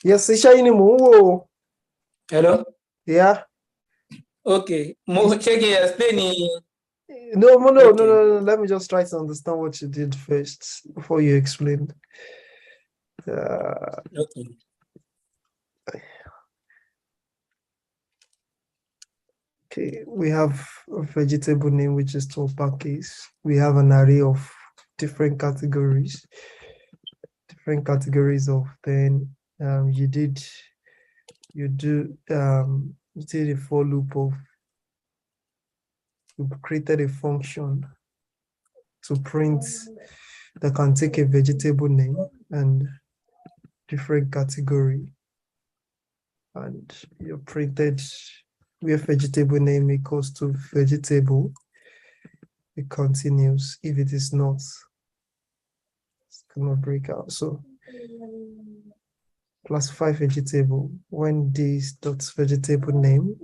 Yes, iṣẹ́ yín ni mò ń wò. Hello? Yeah. Okay. Check it, explain. No. Let me just try to understand what you did first before you explain. Okay. Okay, we have a vegetable name which is topakis. We have an array of different categories. Of then you did a for loop of you created a function to print that can take a vegetable name and different category, and you printed where vegetable name equals to vegetable. It continues. If it is not, it's gonna break out. So classify vegetable when this dot vegetable name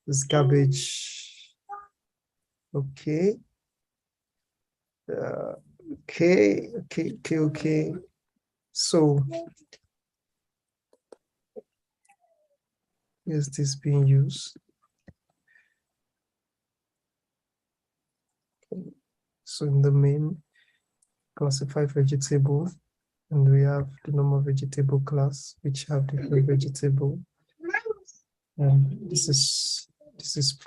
is garbage. Okay. Okay. So is this being used? So in the main, classify vegetable, and we have the normal vegetable class, which have different vegetable. And this is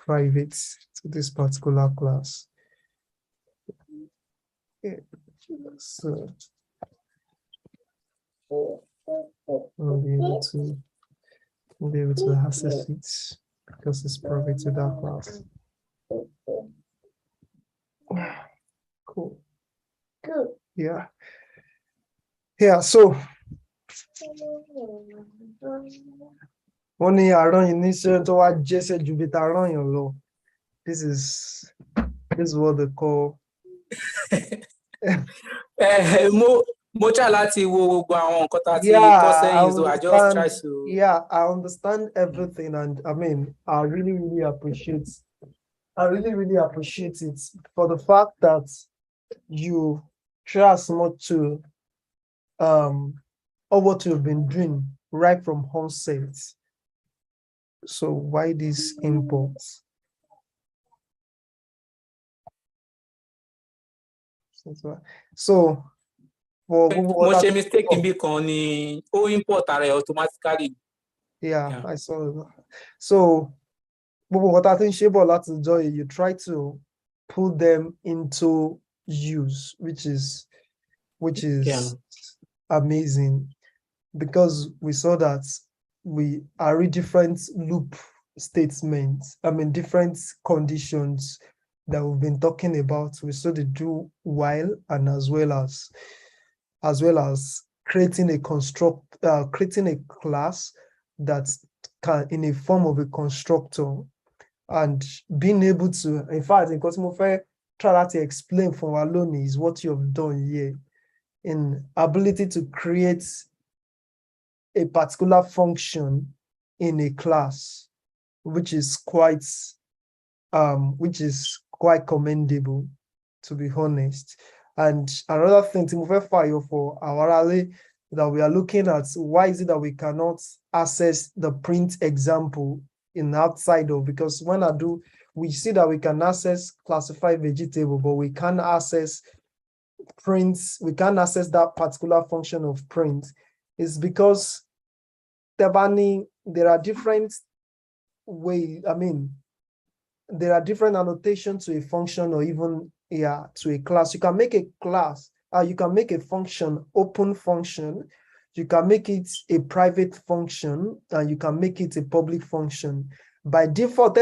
private to this particular class. Okay. So we'll be able to access it because it's private to that class. Cool. Good. Yeah. So wọ́n ní àrán yìí níṣẹ́ tó wá jẹ́sẹ̀ ju bí ta rán yàn lọ. This is what they call. Mo try láti wo gbogbo àwọn nǹkan tá ti kọ́ sẹ́yìn, so I just try to. Yeah, I understand everything, and I mean, I really appreciate it for the fact that you try as much to or what you've been doing right from onset. So why these imports? So mo ṣe mistake níbi kan ni ó import ara ẹ̀ automatically. Yeah, I saw it. So what I think you try to put them into use, which is amazing, because we saw that we are different loop statements. I mean, different conditions that we've been talking about. We saw the do while, and as well as creating a class that can in a form of a constructor, and being able to, in fact, because try to explain for Wallonie is what you've done here in ability to create a particular function in a class, which is quite commendable, to be honest. And another thing to move fire for our rally that we are looking at, why is it that we cannot access the print example in outside of, because when we see that we can access classify vegetable, but we can't access prints, we can't access that particular function of print. It's because there are different ways, I mean, there are different annotations to a function, or even to a class. You can make a class, you can make a function open function, you can make it a private function, and you can make it a public function. By default,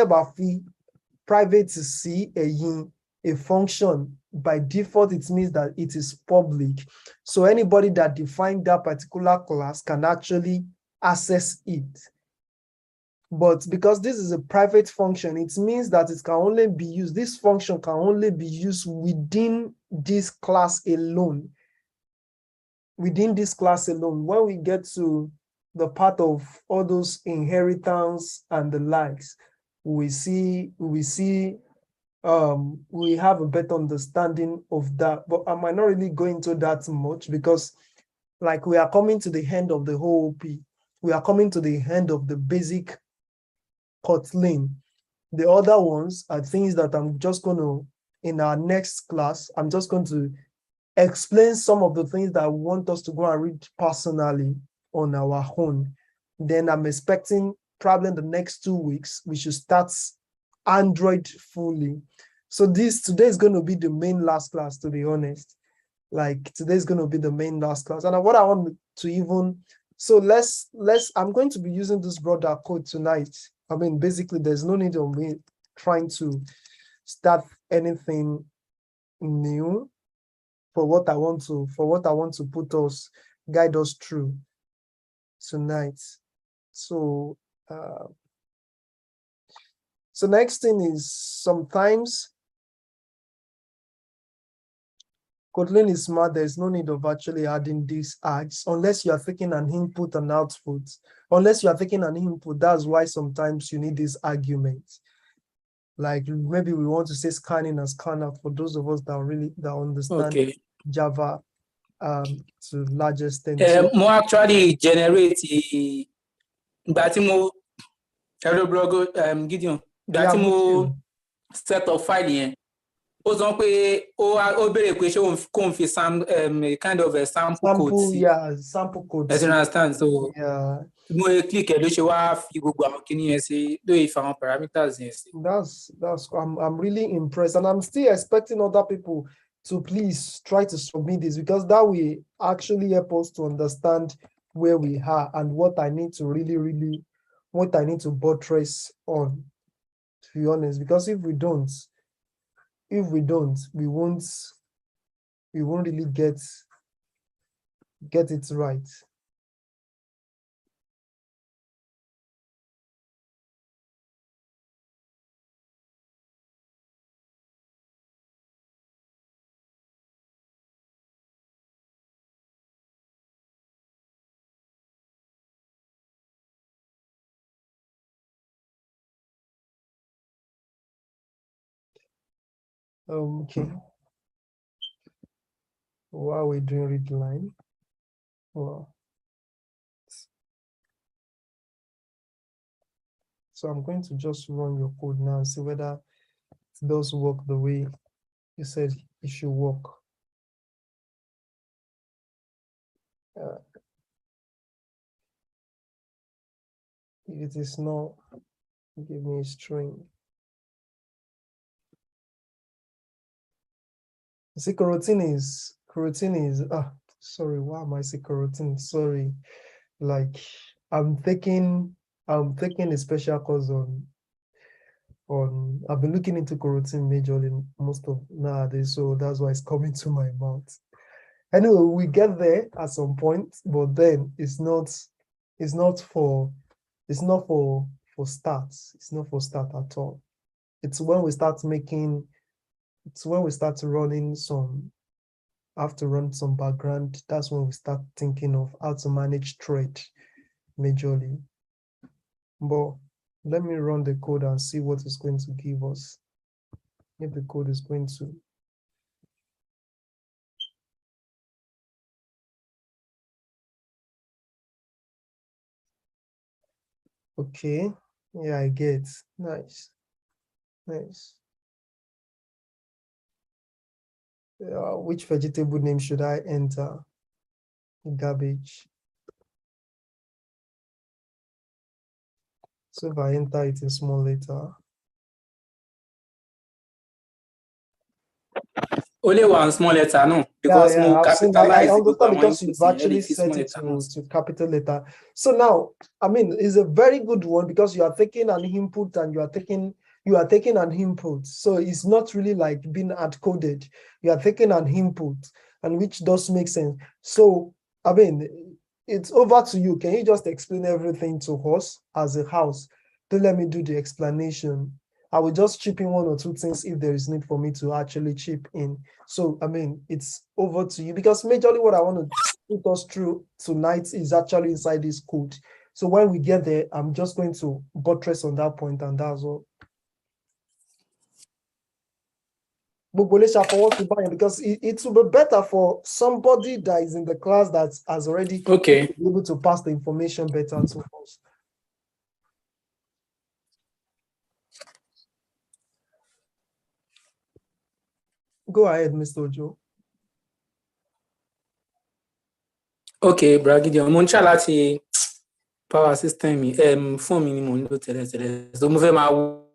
private to see a function, by default it means that it is public. So anybody that defines that particular class can actually access it. But because this is a private function, it means that it can only be used, this function can only be used within this class alone. Within this class alone. When we get to the part of all those inheritance and the likes, we have a better understanding of that. But I might not really go into that much, because like we are coming to the end of the whole OP. We are coming to the end of the basic Kotlin. The other ones are things that I'm just going to, in our next class, I'm just going to explain some of the things that I want us to go and read personally on our own. Then I'm expecting probably in the next 2 weeks, we should start Android fully. So today is going to be the main last class, to be honest. Like today is going to be the main last class. And what I want to even, so I'm going to be using this broader code tonight. I mean, basically there's no need of me trying to start anything new for what I want to guide us through tonight. So next thing is sometimes Kotlin is smart. There's no need of actually adding these args unless you are taking an input and output. Unless you are taking an input, that's why sometimes you need these arguments. Like maybe we want to say scanning and scanner for those of us that understand Java to large extent. More actually generate hello blog Gideon. Set of file yẹn. Ó sọ pé ó béèrè pé ṣé kò fi kind of a sample code sí. Yeah, sample code. You understand? So yeah. Mo click ló ṣe wá fi gbogbo àwọn kíní yẹn sí lóye ìfàwọn parameters yẹn sí. I'm really impressed, and I'm still expecting other people to please try to submit this, because that will actually help us to understand where we are and what I need to really buttress on, to be honest. Because if we don't, we won't really get it right. Okay. What are we doing read line? Well, so I'm going to just run your code now and see whether it does work the way you said it should work. If it is not, give me a string. See, coroutine is sorry, why am I saying coroutine? Sorry, like I'm taking a special course on I've been looking into coroutine majorly most of nowadays, so that's why it's coming to my mouth. Anyway, we get there at some point, but then it's not for stats. It's not for start at all. It's when we start running some, have to run some background. That's when we start thinking of how to manage thread majorly. But let me run the code and see what it's going to give us. If the code is going to. Okay, yeah, I get. Nice. Which vegetable name should I enter? Garbage. So if I enter it in small letter. Only one small letter, no, because I understand, because you've actually set it to capital letter. So now, I mean, it's a very good one because you are taking an input and you are taking an input. So it's not really like being hard coded. You are taking an input, and which does make sense. So, I mean, it's over to you. Can you just explain everything to us as a house? Don't let me do the explanation. I will just chip in one or two things if there is need for me to actually chip in. So, I mean, it's over to you, because majorly what I want to put us through tonight is actually inside this code. So when we get there, I'm just going to buttress on that point, and that's all. because it will be better for somebody that is in the class that has already been able to pass the information better to us. Go ahead, Mr. Ojo. Okay, Bragidion, mo ń ṣá láti power system mi, fún mi ni mo ń lò tẹ́lẹ̀tẹ́lẹ̀, so mo fẹ́ máa wo.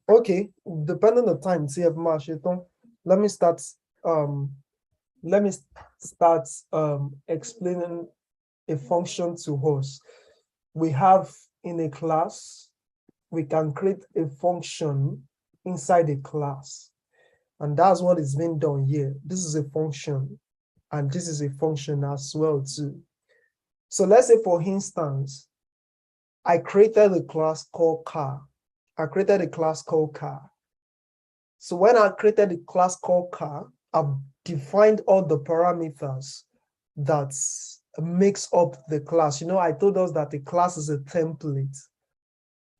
Okay, depending on the time, let me start explaining a function to us. We have in a class, we can create a function inside a class. And that's what is being done here. This is a function, and this is a function as well too. So let's say, for instance, I created a class called car. So when I created a class called car, I've defined all the parameters that makes up the class. I told us that a class is a template.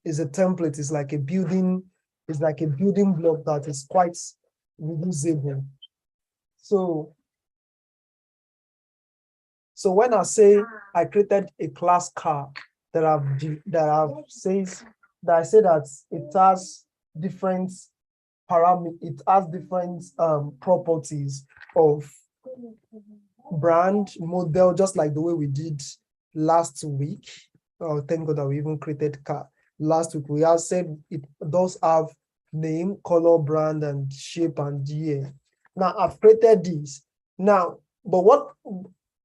It's like a building block that is quite reusable. So when I say I created a class car I say that it has different parameters, it has different properties of brand, model, just like the way we did last week. Thank God that we even created car last week. We have said it does have name, color, brand, and shape and year. Now I've created these. Now, but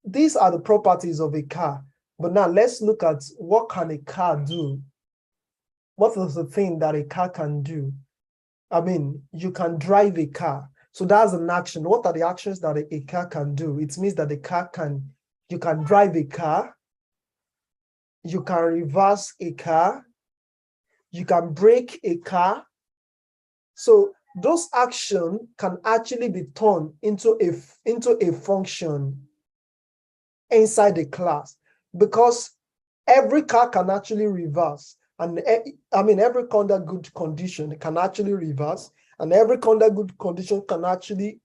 these are the properties of a car. But now let's look at what can a car do. What is the thing that a car can do? I mean, you can drive a car. So that's an action. What are the actions that a car can do? It means that you can drive a car, you can reverse a car, you can brake a car. So those actions can actually be turned into a function inside the class, because every car can actually reverse. And every under good condition can actually reverse, and every under good condition can actually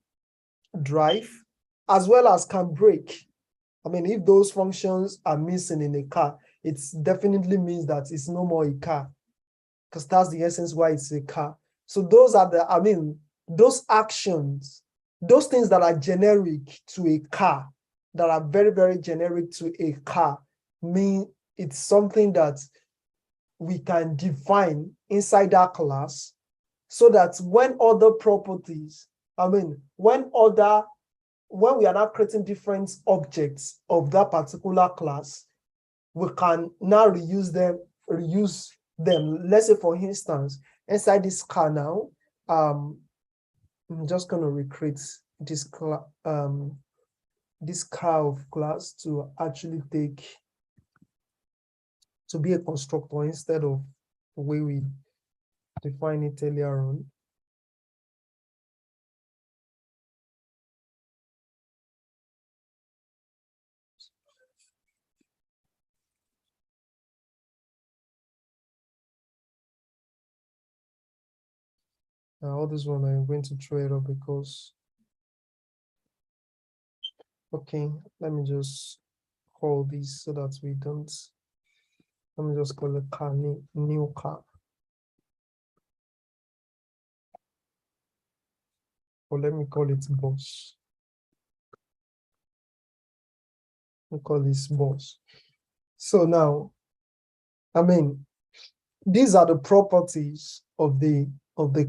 drive, as well as can brake. If those functions are missing in a car, it definitely means that it's no more a car, because that's the essence why it's a car. So those are those actions, those things that are generic to a car, that are very, very generic to a car, mean it's something that we can define inside that class, so that when other properties, when we are not creating different objects of that particular class, we can now reuse them. Let's say, for instance, inside this car now, I'm just going to recreate this car of class to actually to be a constructor instead of the way we define it earlier on. All this one I'm going to throw it up because, okay, let me just call this so that we don't, let me just call the car new car. Or let me call it boss. We call this boss. So now, these are the properties of the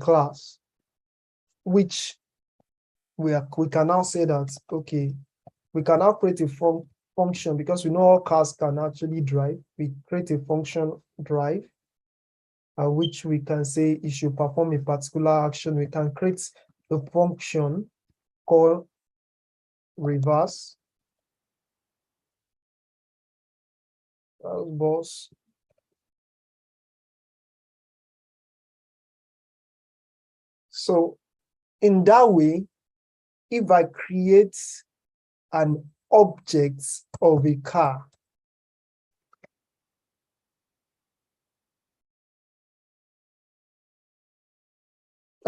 class, which we can now say that, okay, we can now create a function, because we know all cars can actually drive. We create a function drive, which we can say it should perform a particular action. We can create a function called reverse. Boss. So in that way, if I create an object of a car,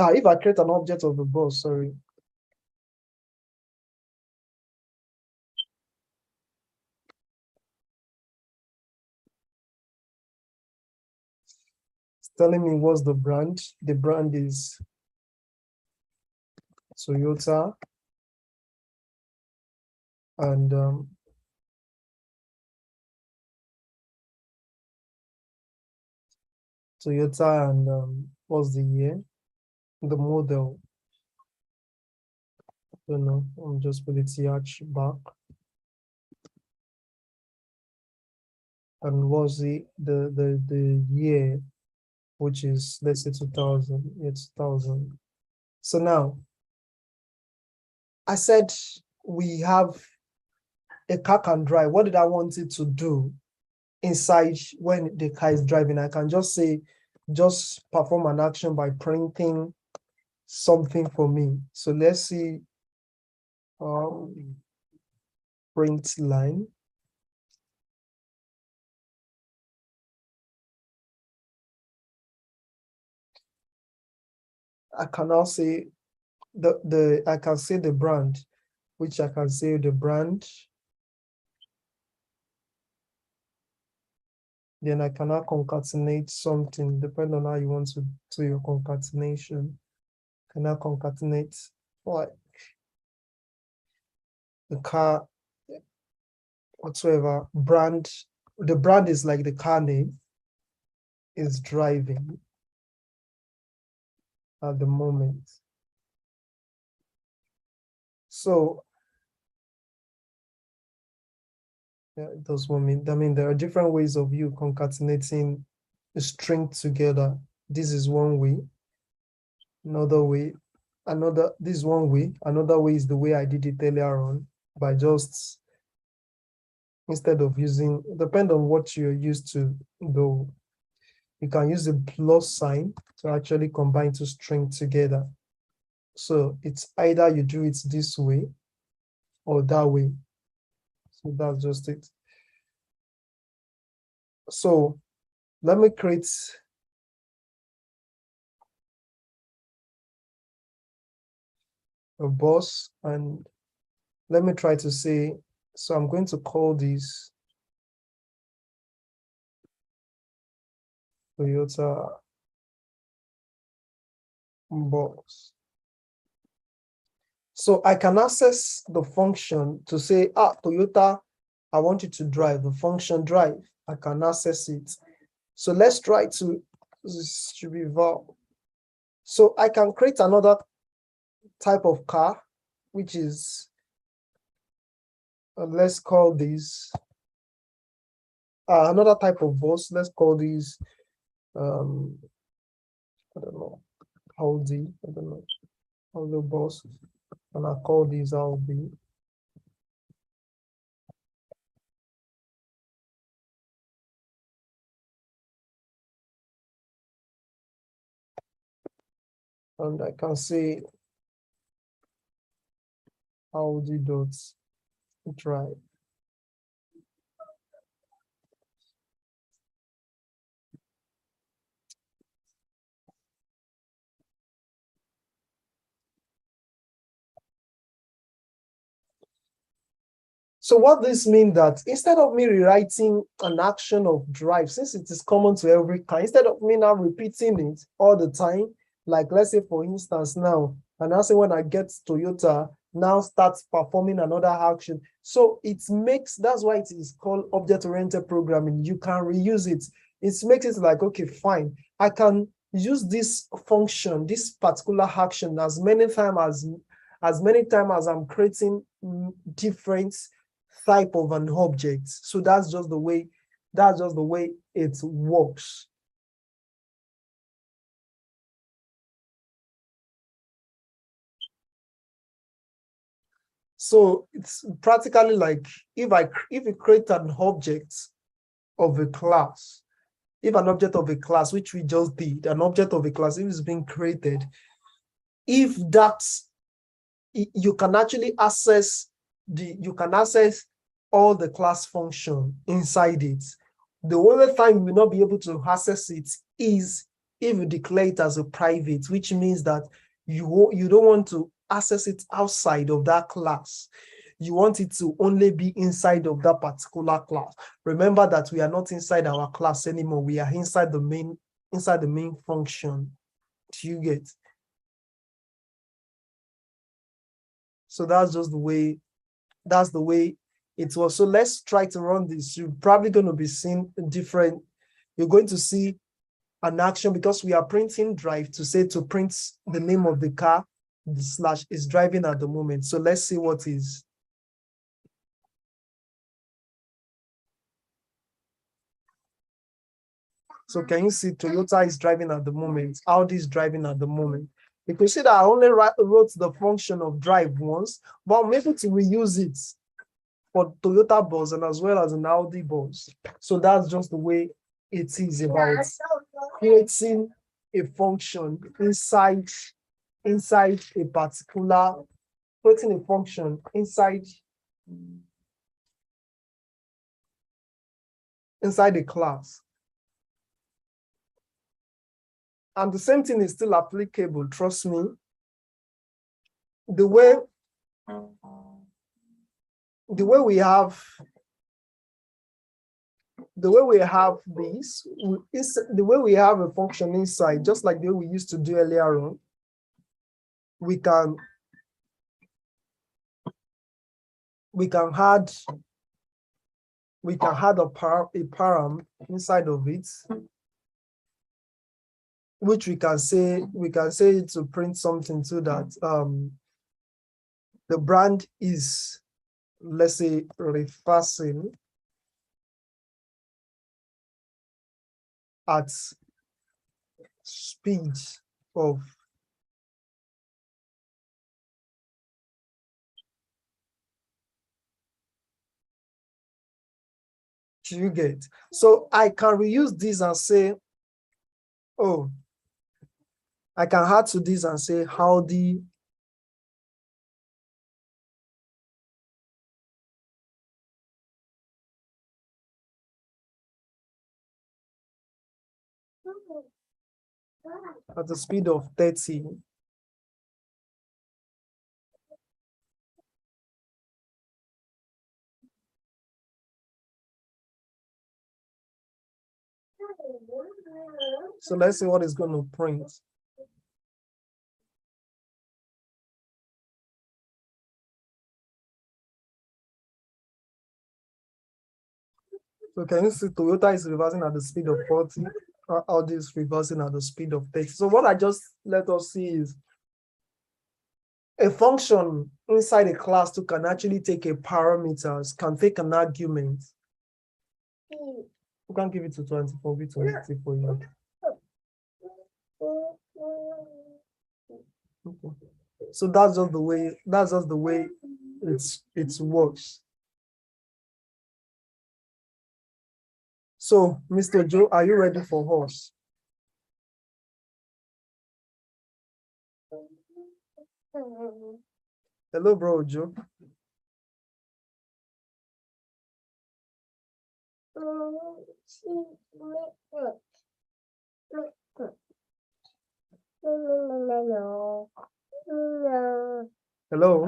If I create an object of a boss, sorry. It's telling me what's the brand. The brand is Toyota. And Toyota, and what's the year? The model. I don't know. I'm just put it back. And what's the year, which is, let's say 2000. It's 2000. So now, I said we have a car can drive. What did I want it to do inside when the car is driving? I can just say, just perform an action by printing something for me. So let's see, print line. I can now say I can say the brand, which I can say the brand. Then I cannot concatenate something, depending on how you want to do your concatenation. Cannot concatenate like the car, whatsoever brand. The brand is like the car name is driving at the moment. So yeah, it does what mean. I mean, there are different ways of you concatenating a string together. This is one way. Another way, this is one way. Another way is the way I did it earlier on, by just, instead of using, depend on what you're used to though, you can use a plus sign to actually combine two strings together. So it's either you do it this way or that way. So that's just it. So let me create a boss, and let me try to say, so I'm going to call this Toyota box. So I can access the function to say, Toyota, I want you to drive, the function drive. I can access it. So let's try to, this should be val. So I can create another type of car, which is, let's call this another type of bus. Let's call these, I don't know, Audi, I don't know, Audi bus, and I call these Audi. And I can say Audi dots drive. So what this means that instead of me rewriting an action of drive, since it is common to every car, instead of me now repeating it all the time, like let's say for instance now, and I say when I get Toyota, now starts performing another action. So it makes, that's why it is called object-oriented programming. You can reuse it. It makes it like, okay, fine. I can use this function, this particular action as many times as I'm creating different type of an object. So that's just the way it works. So it's practically like if you create an object of a class, if an object of a class, which we just did, an object of a class, if it's being created, if that's, you can actually access all the class function inside it. The only time you will not be able to access it is if you declare it as a private, which means that you don't want to access it outside of that class. You want it to only be inside of that particular class. Remember that we are not inside our class anymore. We are inside the main function. Do you get? So that's just the way it was. So let's try to run this. You're probably going to be seeing different. You're going to see an action because we are printing drive to print the name of the car, the slash is driving at the moment. So let's see what is. So can you see Toyota is driving at the moment? Audi is driving at the moment. You can see that I only wrote the function of drive once, but I'm able to reuse it for Toyota bus and as well as an Audi bus. So that's just the way it is about creating a function inside a particular, creating a function inside a class. And the same thing is still applicable, trust me. The way we have this is the way we have a function inside, just like the way we used to do earlier on. We can add a param inside of it, which we can say to print something so that the brand is, let's say, reversing at speed of you get. So I can reuse this and say, oh, I can add to this and say how the at the speed of 30. So let's see what it's going to print. So can you see Toyota is reversing at the speed of 40, Audi is reversing at the speed of 30. So what I just let us see is a function inside a class to can actually take a parameters, can take an argument. You can give it to 24, be 20 for you. Okay. So that's just the way it works. So, Mr. Joe, are you ready for us? Hello, bro, Joe. Hello.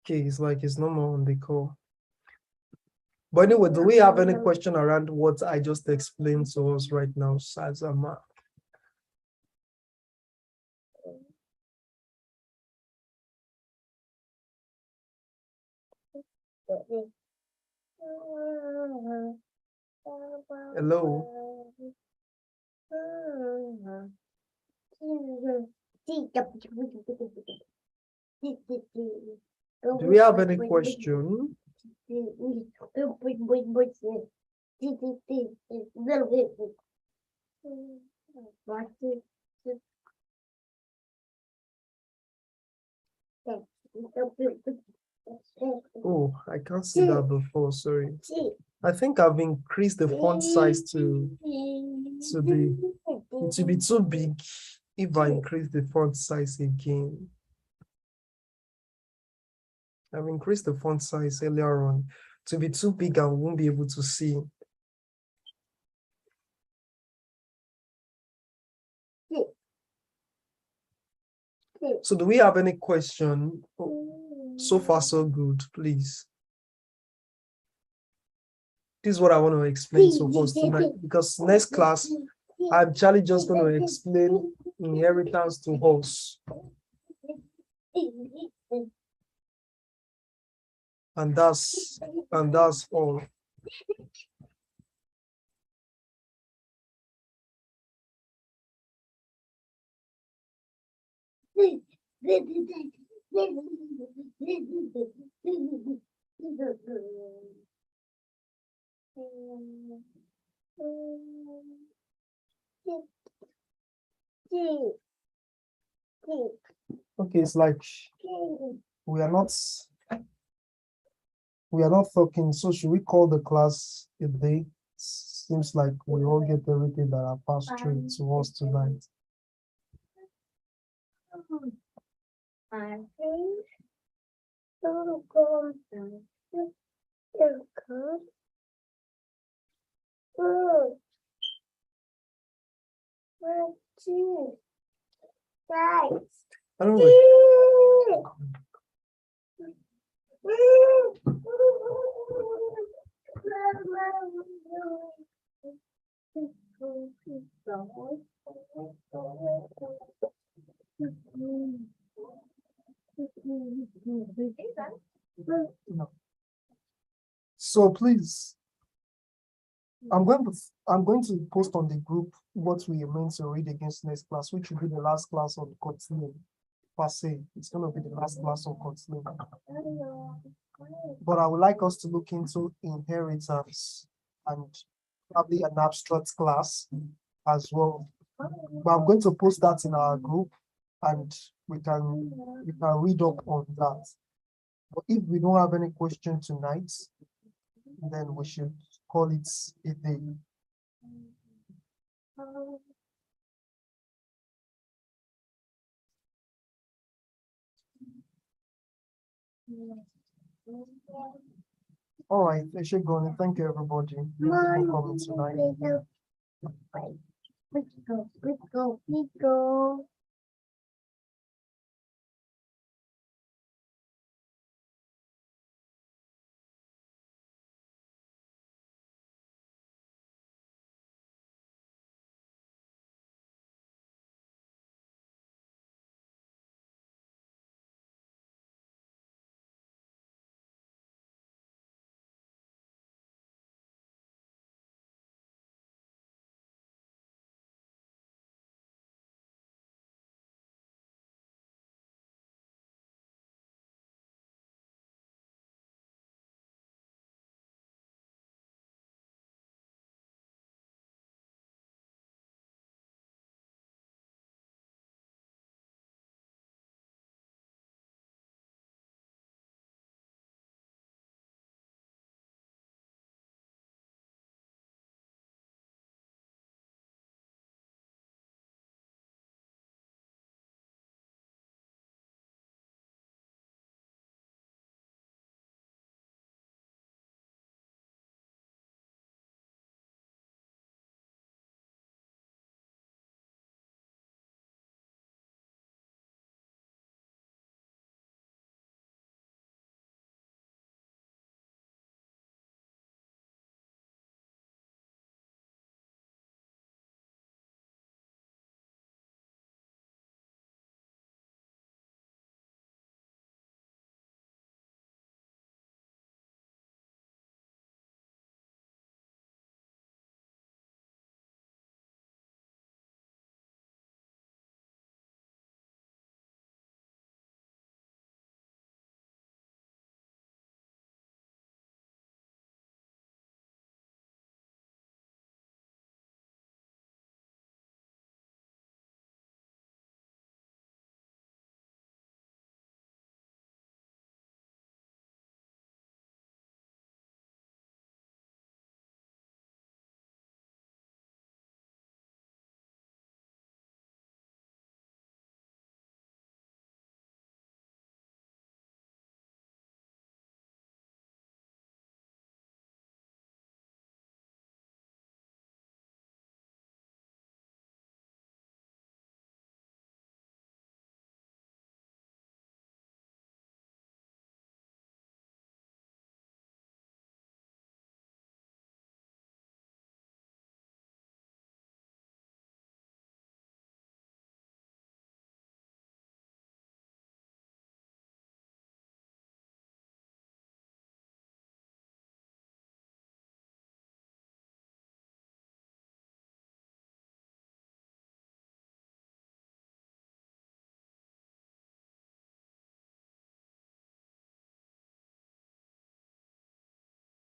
Okay, it's like it's no more on the call. But anyway, do we have any question around what I just explained to us right now, Sazama? Hello. Do we have any question? Oh, I can't see that before, sorry. I think I've increased the font size to the, it will be too big if I increase the font size again. I've increased the font size earlier on to be too big and we won't be able to see. So do we have any question? So far, so good, please. This is what I want to explain to us tonight, because next class, I'm actually just going to explain inheritance to us. And that's all. Okay, it's like we are not talking, so should we call the class a day? Seems like we all get everything that I passed through to us tonight. Anyway. No. So please, I'm going to post on the group what we are meant to read against next class, which will be the last class on Kotlin per se. It's going to be the last class on Kotlin. But I would like us to look into inheritance and probably an abstract class as well. But I'm going to post that in our group and we can read up on that. But if we don't have any question tonight, then we should call it a day. All right, Eshegoni, thank you, everybody. Thank you for coming tonight. Let's go.